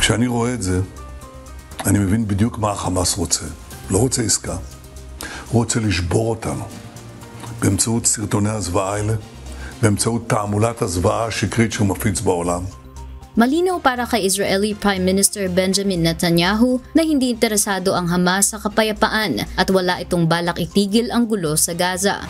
כשאני רואה את זה, אני מבין בדיוק מה החמאס רוצה. לא רוצה עסקה. הוא רוצה לשבור אותנו. באמצעות סרטוני הזוועה האלה, באמצעות תעמולת הזוועה השקרית שהוא מפיץ בעולם. Malinaw para kay Israeli Prime Minister Benjamin Netanyahu na hindi interesado ang Hamas sa kapayapaan at wala itong balak itigil ang gulo sa Gaza.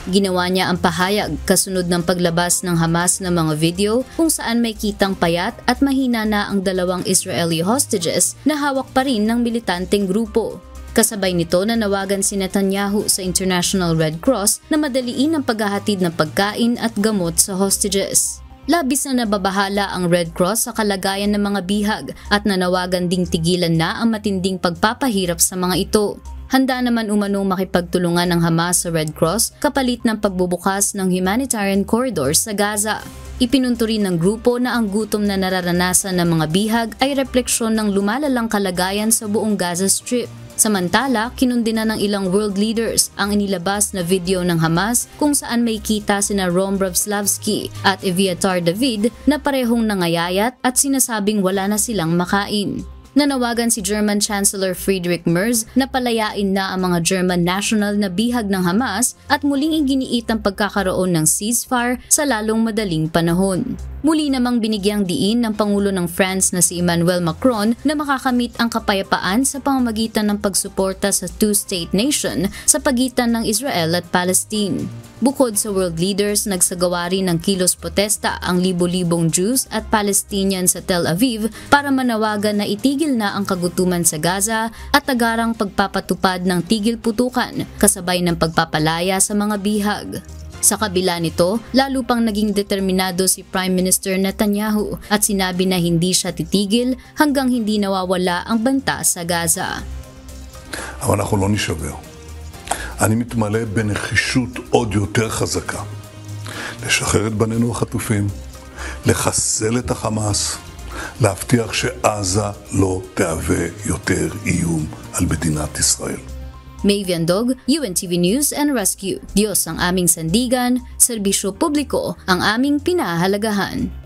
Ginawa niya ang pahayag kasunod ng paglabas ng Hamas ng mga video kung saan may kitang payat at mahina na ang dalawang Israeli hostages na hawak pa rin ng militanteng grupo. Kasabay nito nanawagan si Netanyahu sa International Red Cross na madaliin ang paghahatid ng pagkain at gamot sa hostages. Labis na nababahala ang Red Cross sa kalagayan ng mga bihag at nanawagan ding tigilan na ang matinding pagpapahirap sa mga ito. Handa naman umanong makipagtulungan ng Hamas sa Red Cross kapalit ng pagbubukas ng humanitarian corridor sa Gaza. Ipinunto rin ng grupo na ang gutom na nararanasan ng mga bihag ay refleksyon ng lumalalang kalagayan sa buong Gaza Strip. Samantala, kinundina ng ilang world leaders ang inilabas na video ng Hamas kung saan may kita sina Rom Bravslavsky at Eviatar David na parehong nangayayat at sinasabing wala na silang makain. Nanawagan si German Chancellor Friedrich Merz na palayain na ang mga German national na bihag ng Hamas at muling iginiit ang pagkakaroon ng ceasefire sa lalong madaling panahon. Muli namang binigyang diin ng Pangulo ng France na si Emmanuel Macron na makakamit ang kapayapaan sa pamamagitan ng pagsuporta sa two-state nation sa pagitan ng Israel at Palestine. Bukod sa world leaders, nagsagawa rin ng kilos protesta ang libo-libong Jews at Palestinians sa Tel Aviv para manawagan na itigil na ang kagutuman sa Gaza at agarang pagpapatupad ng tigil putukan kasabay ng pagpapalaya sa mga bihag. Sa kabila nito, lalo pang naging determinado si Prime Minister Netanyahu at sinabi na hindi siya titigil hanggang hindi nawawala ang banta sa Gaza. אבל אנחנו לא נשבר. אני מתמלא בנחישות עוד יותר חזקה. לשחרר את בנינו החטופים, לחסל את החמאס, להבטיח שעזה לא תהווה יותר איום על מדינת ישראל. Mavian Dog, UNTV News and Rescue. Diyos ang aming sandigan, serbisyo publiko ang aming pinahahalagahan.